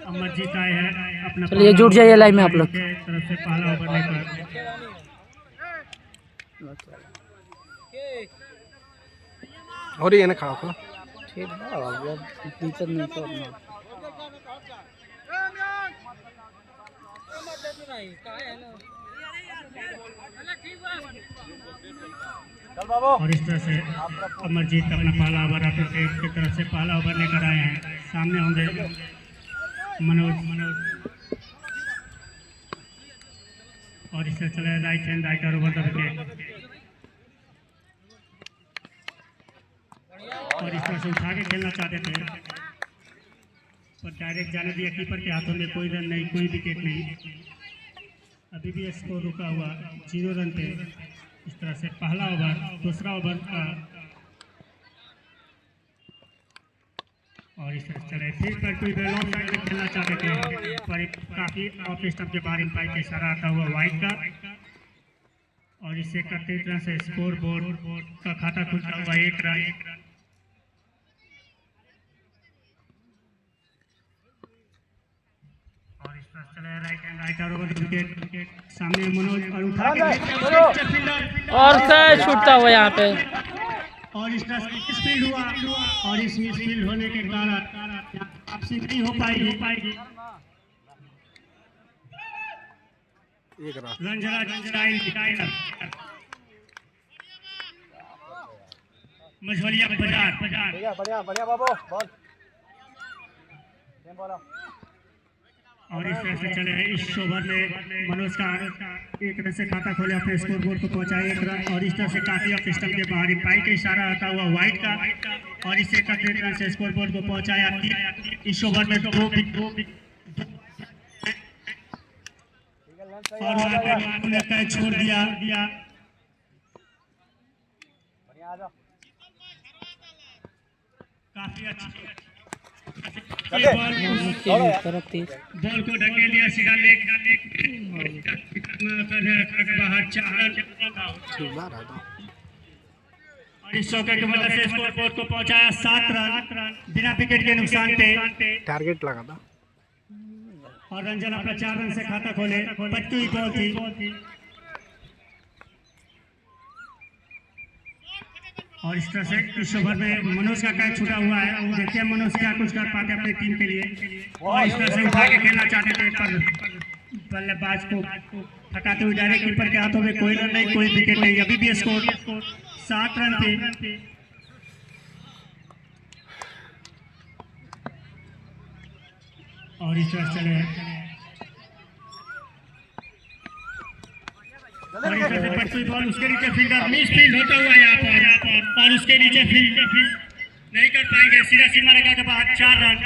अमरजीत आए हैं अपना। चलिए जुट जाइए लाइव में आप लोग। तरफ से पहला ओवर लेकर और ये ना खाओ को ठीक है अब दिक्कत नहीं करना। और इस तरह से अमरजीत अपना पहला ओवर अपने टीम की तरफ से पहला ओवर लेकर आए हैं। सामने होंगे मनोज। और इस तरह चले right hand writer over the wicket. और इस तरह से उठा के खेलना चाहते थे पर डायरेक्ट जाने दिया कीपर के हाथों में। कोई रन नहीं, कोई विकेट नहीं। अभी भी स्कोर रुका हुआ 0 रन पे। इस तरह से पहला ओवर दूसरा ओवर का। और इस तरह चले फिर लॉन्ग साइड में खेलना चाहते थे पर काफी ऑफ स्टंप के बाहर एम्पायर का इशारा आता हुआ वाइड का। और इससे 31 रन से स्कोर बोर्ड का खाता खुलता हुआ 1 रन। और इस तरह चले right hand writer over wicket. सामने मनोज और उठा के और छूटता हुआ यहाँ पे। और इस तरह से मिसफील्ड हुआ और इस मिसफील्ड होने के कारण वापसी नहीं हो पाएगी। रंजरा मझोलिया बाजार। बढ़िया बाबू बॉल। और इस तरह से चले इस ओवर में मनोज का 1 रन से खाता खोले अपने स्कोर बोर्ड को पहुंचाए 1 रन। और इस तरह से काफी ऑफ स्टंप के बाहर एम्पायर का इशारा आता हुआ वाइड का। और इससे 31 रन से स्कोर बोर्ड को पहुंचाया। इस ओवर में 2 और आपने कैच छोड़ दिया। काफी अच्छी बॉल को ढकेलिया सीधा लेग बाहर 4 रन। और इस चौके की मदद से स्कोर बोर्ड को पहुंचाया 7 रन बिना विकेट के नुकसान पे। टारगेट लगा था। और रंजन अपना 4 रन से खाता खोले। 25 बॉल थी। और इस तरह से इस ओवर में मनोज का कैच छूटा हुआ है। देखिए मनोज क्या कुछ कर पाते अपनी टीम के लिए। और इस तरह से उठा के खेलना चाहते थे पर बल्लेबाज को थकाते हुए डायरेक्ट कीपर के हाथों में। कोई रन नहीं, कोई विकेट नहीं। अभी भी स्कोर 7 रन पे। और इस तरह चले और इस तरह से पटवी बॉल उसके नीचे फील्डर मिस फील्ड होता हुआ यहाँ पर और उसके नीचे फील्ड नहीं कर पाएंगे। सीधा सीमा रेखा के बाद 4 रन।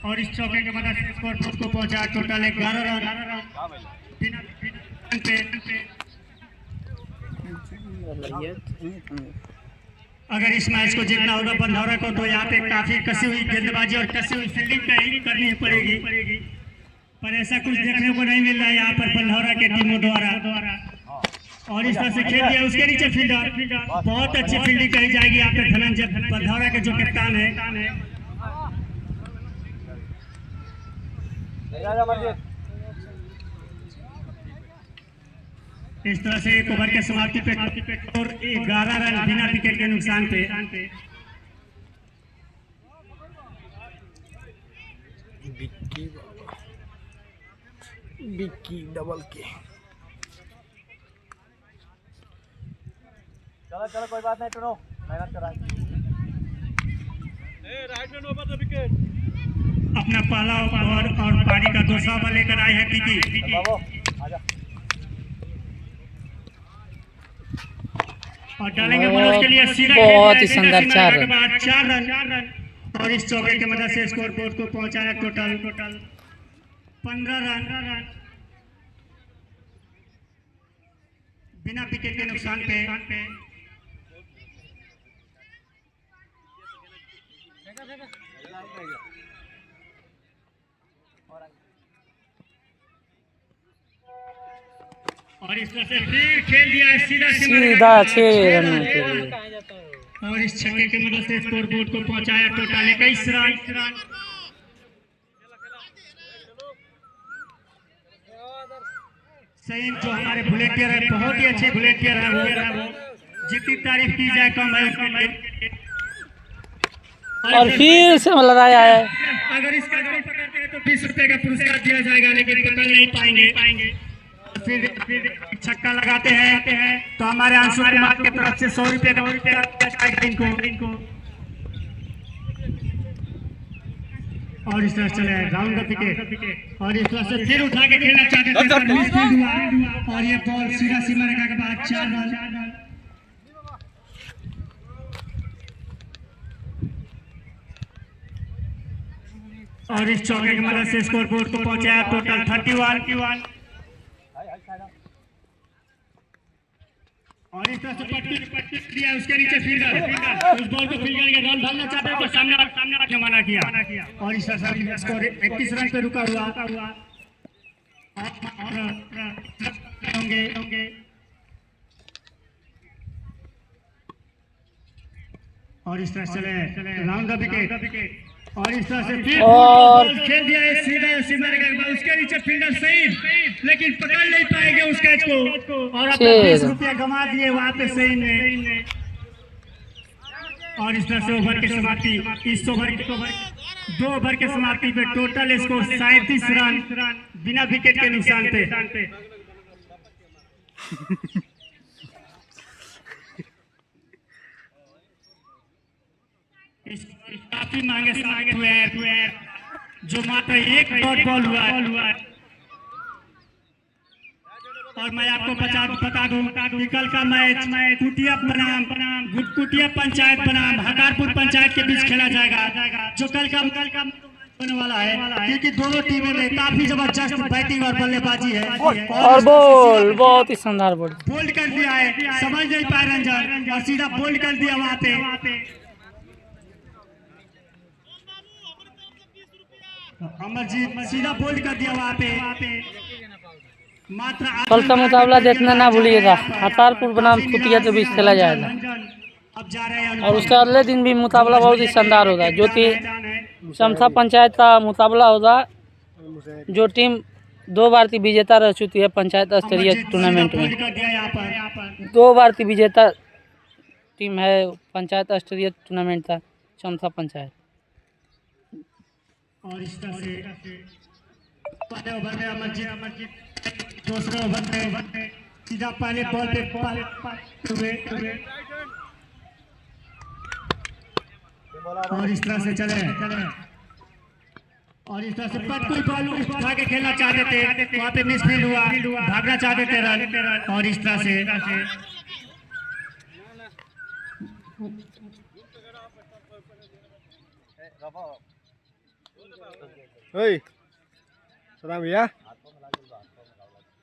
और इस चौके के मदद से स्कोर बोर्ड को पहुंचा टोटल 11 रन। अगर इस मैच को जीतना होगा बंधौरा को तो यहाँ पे काफी कसी हुई गेंदबाजी और कसी हुई फील्डिंग करनी पड़ेगी। पर ऐसा कुछ देखने को नहीं मिल रहा है यहाँ पर बंधौरा के टीमों द्वारा। और इस तरह से खेल दिया उसके नीचे फील्डर। बहुत अच्छी फील्डिंग कही जाएगी यहाँ पे धनंजय बंधौरा के जो कप्तान है। इस तरह से 1 ओवर के समाप्ति पे और 11 रन बिना विकेट के नुकसान पे। बिक्की डबल के। चलो कोई बात नहीं टुनो मेहनत कराएंगे। Right hand over the wicket. अपना पहला ओवर और पारी का दूसरा ओवर लेकर आए हैं बिक्की। आजा। और डालेंगे मनोज के लिए सीधा बहुत ही शानदार 4 रन। 4 रन। और इस चौके की मदद से स्कोर बोर्ड को पहुंचाया टोटल 15 रन बिना विकेट के नुकसान पे। और इस तरह से फिर खेल दिया है सीधा 6 रन के लिए। और इस छक्के की मदद से स्कोर बोर्ड को पहुंचाया टोटल 21 रन। सही, जो हमारे वॉलेंटियर है बहुत ही अच्छे वॉलेंटियर है वो जितनी तारीफ की जाए कम है उसके लिए। और फिर से लगाया है। अगर इसका गोल पकड़ते हैं तो 20 रुपए का पुरस्कार दिया जाएगा, लेकिन पकड़ नहीं पाएंगे। फिर छक्का लगाते हैं तो हमारे अंशु कुमार की तरफ से 100 रुपए का दिया जाएगा इनको। और इस तरह चले राउंड द विकेट और इस तरह से फिर उठा के खेलना चाहते थे और ये बॉल सीधा सीमा रेखा के बाद 4 रन। और इस चौके की मदद से स्कोर बोर्ड को पहुंचाया टोटल 31। और इस तरह से पट्टी दिया उसके नीचे फील्डर उस बॉल को फील्डर के रन भरना चाहते हैं तो सामने आके मना किया। और इस तरह से स्कोर 31 रन पे रुका हुआ होंगे। और इस तरह चले राउंड द विकेट और इस तरह से फिर और खेल दिया है सीधा सीमा रेखा के बाद उसके नीचे फील्डर सही, लेकिन पकड़ नहीं पाएंगे उस कैच को और अपने 20 रुपया गंवा दिए वहां पे सही ने। और इस तरह से ओवर की समाप्ति, इस ओवर 2 ओवर के समाप्ति पे टोटल स्कोर 37 रन बिना विकेट के नुकसान पे। काफी महंगे हुए हैं जो मात्र एक डॉट बॉल हुआ है। और मैं आपको बता दूं कि कल का मैच कुटिया बनाम कुटिया पंचायत बनाम हकारपुर पंचायत के बीच खेला जाएगा, जो कल का होने वाला है, क्योंकि दोनों टीमों में काफी जबरदस्त बैटिंग और बल्लेबाजी है। और बॉल बहुत ही शानदार बोल्ड कर दिया है, समझ नहीं पाए रंजन और सीधा बोल्ड कर दिया वहां पे। अमरजीत सीधा बोल्ड कर दिया वहां पे। मात्र कल का मुकाबला देखना ना भूलिएगा, हकारपुर बनाम कुटिया के बीच खेला जाएगा। अब जा रहे हैं और उसके अगले दिन भी मुकाबला बहुत ही शानदार होगा, जो कि चमथा पंचायत का मुकाबला होगा। जो टीम 2 बार की विजेता रह चुकी है पंचायत स्तरीय टूर्नामेंट में, 2 बार की विजेता टीम है पंचायत स्तरीय टूर्नामेंट का चमथा पंचायत। और इस तरह से पहले ओवर में अमरजीत, दूसरे ओवर में सीधा पहले बॉल पे हुए और इस तरह से चले और इस तरह से कोई बॉल उठा के खेलना चाहते थे, वहाँ पे मिसफील्ड हुआ, भागना चाहते थे रन। और इस तरह से सलाम भैया,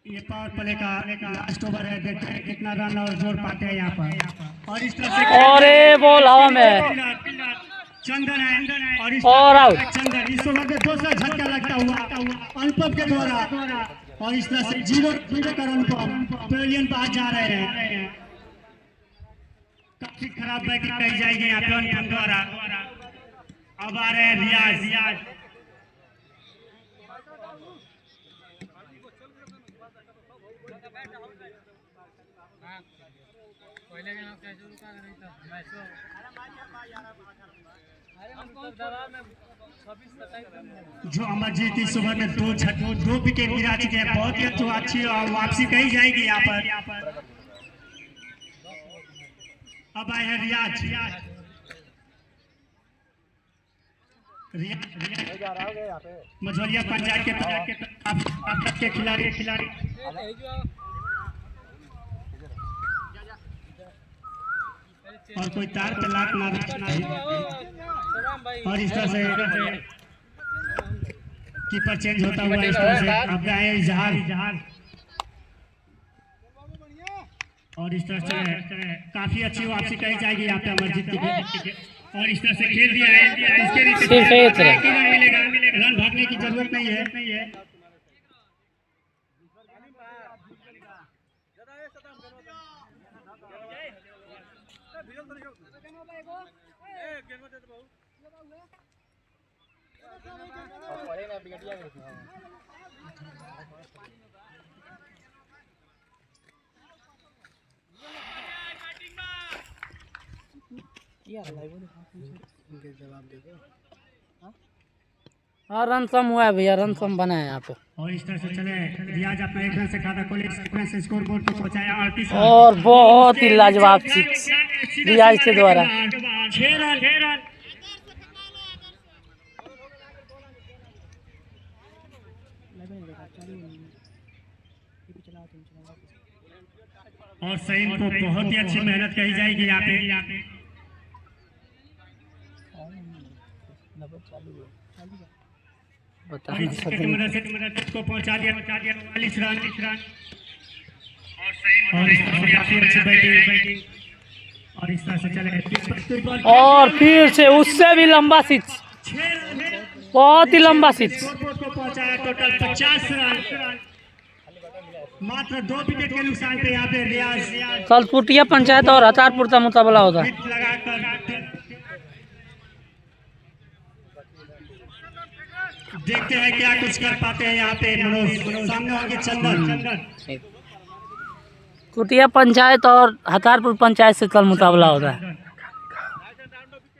ये पावर प्ले का लास्ट ओवर है, देखते हैं कितना रन और जोड़ पाते हैं यहाँ पर। और इस तरह से और ये बॉल हवा में चंदन है और आउट। चंदन इस ओवर में दूसरा झटका लगता हुआ अनुपम के द्वारा। और इस तरह से 0 का अनुपम पेविलियन पर जा रहे हैं। काफी खराब बैटिंग कही जाएगी यहाँ पे अनुपम द्वारा। अब आ रहे हैं रियाज। जो अमरजीत इस ओवर में 2 विकेट गिरा चुके हैं, बहुत ही अच्छी वापसी कही जाएगी यहाँ पर। अब आए हैं रियाज। मझौलिया पंचायत के खिलाड़ी और कोई तार पे लात मारना है। और इस तरह से कीपर चेंज होता हुआ इस तरह से अब आए इजहार। और इस तरह से काफी अच्छी वापसी कही जाएगी यहाँ पे अमरजीत की। और इस तरह से खेल दिया है, इसके नीचे रन मिलेगा, रन भागने की जरूरत नहीं है। हाँ रन सम हुआ है भैया, रन सम बना है यहाँ पे। और इस तरह से चले रियाज अपना 1 रन से खाता कॉलेज से स्कोर बोर्ड को पहुंचाया 38 रन। और बहुत ही लाजवाब सिक्स रियाज के द्वारा। 6 रन। और सईद को बहुत ही अच्छी मेहनत कही जाएगी यहाँ पे। बता को पहुंचा दिया 40 रन। और इस तरह से काफी अच्छी बैटिंग। और इस तरह से चले और फिर से उससे भी लंबा सिक्स, बहुत ही लंबा सिक्स। को पहुंचाया टोटल 50 रन। मात्र 2 विकेट के नुकसान पे यहाँ पे रियाज सलपुटिया पंचायत और हतारपुर का मुकाबला होगा। लगाकर देखते हैं क्या कुछ कर पाते हैं यहाँ पे मनोज। सामने होंगे चंदन। कुटिया पंचायत और हतारपुर पंचायत से कल मुकाबला होता है।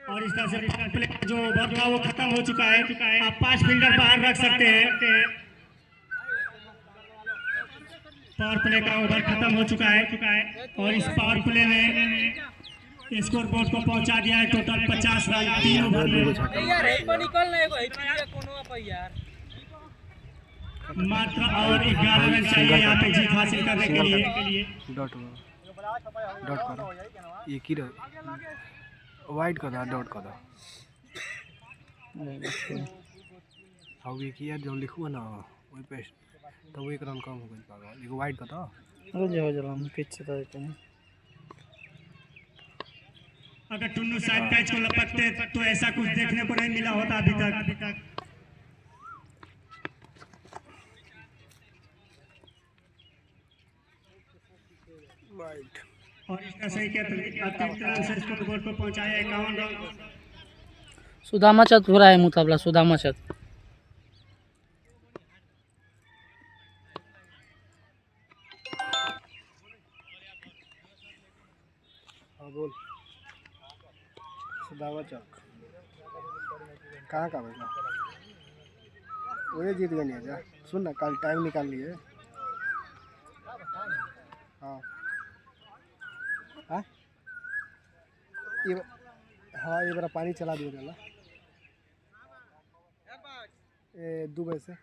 और इस तरह से प्ले जो ओवर था वो खत्म हो चुका है। आप 5 फील्डर बाहर रख सकते हैं। पावर प्ले का ओवर खत्म हो चुका है। और इस पावर प्ले में स्कोर बोर्ड को पहुंचा दिया है टोटल 50 रन 3 ओवर में। मात्र और 11 रन चाहिए यहाँ पे जीत हासिल करने के लिए। डॉट करो एक ही वाइट कर दो, डॉट कर दो। अब एक ही यार जब लिखूँ ना वही पे तो 1 रन कम हो गई पागल। एगो वाइट कर दो। हो जाओ पीछे तो देते हैं। अगर टुन्नू शायद कैच को लपकते तो ऐसा कुछ देखने को नहीं मिला होता अभी तक। और इसका सही क्या से स्कोर बोर्ड को पहुंचाया 51 रन। सुदामा चत हो रहा है मुकाबला, सुदामा चत। हाँ बोल। सुदामा चौक कहाँ का बेटा? वही जीत गए नहीं जा। सुन ना कल टाइम निकाल लिए। हाँ ये बार पानी चला दिया ना 2 बजे से।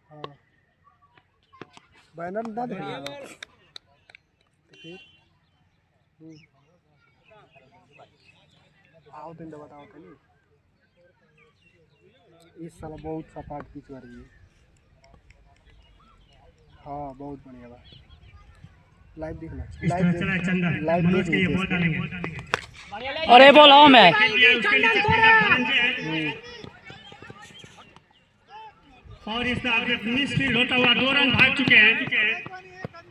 हाँ बैनर ना दे आओ दिन बताओ कहीं। इस साल बहुत सपाट पिच कर रही है। हाँ बहुत बढ़िया बा। लाइव देखना, लाइव देख लीजिए। और ये बॉल होम है। और इस मिसफील्ड होता हुआ 2 रन भाग चुके हैं।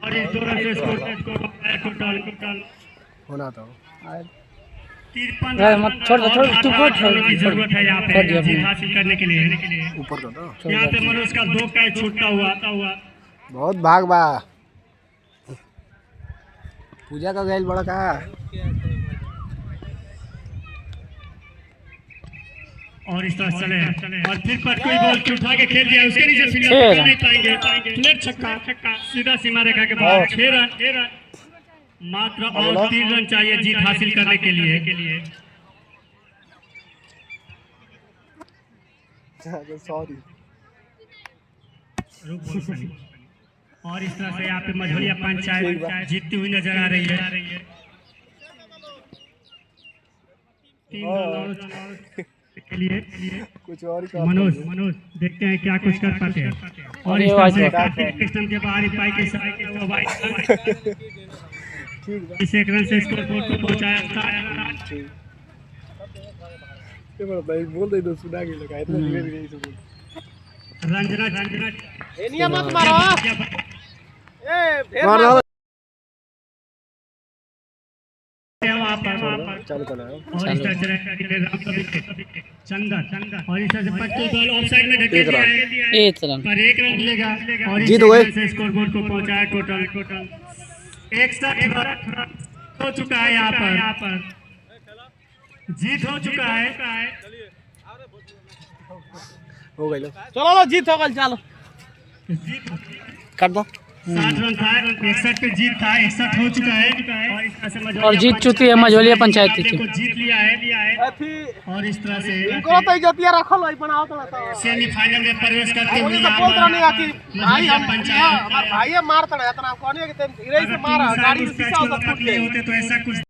और इस 2 रन से स्कोर टोटल होना था 53 रन। छोड़ की जरूरत है यहाँ पे जीत हासिल करने के लिए। ऊपर तो यहाँ पे मनोज का 2 कैच छूटता हुआ। बहुत भाग बा। पूजा का गैल बड़ा का। और इस तरह चले और फिर पर कोई बॉल उठा के खेल दिया। उसके नीचे फील्डर नहीं पाएंगे। प्लेट छक्का सीधा सीमा रेखा के बाहर। 6 रन मात्र और 3 रन चाहिए जीत हासिल करने के लिए। सॉरी। और इस तरह से यहाँ पे मझौलिया पंचायत जीतती हुई नजर आ रही है। 3 रन के लिए कुछ और मनोज देखते हैं क्या कुछ कर पाते हैं। और इस तरह से सिस्टम के बाहर पाई के इस 1 रन से स्कोर बोर्ड को पहुंचाया। बोल दे सुना के लगा इतना रंजना मारो। यहाँ पर चालू करना है और इस तरह से चंदन और इस तरह से 25 बॉल ऑफसाइड में ढकेल दिया है 1 रन। पर 1 रन मिलेगा और जीत हो गए। से स्कोर बोर्ड को पहुंचाया टोटल 61 रन हो चुका है यहाँ पर जीत हो चुका है हो गई लो चलो लो जीत हो गल चलो काट दो 60 रन था 61 पे जीत था 61 हो चुका है और इस तरह से मझौलिया और जीत चुकी है मझौलिया पंचायत की को टीम। जीत लिया है और इस तरह से इनको तो इज्जतिया रखो लो बनाओ तो सेमीफाइनल में प्रवेश करते हुए तो बोल रहा नहीं आकी भाई हम पंचायत हमार भाई मारता है इतना कोने के धीरे से मारा गाड़ी कुछ शीशा मैच को सब फूट लिए गया होते तो ऐसा कुछ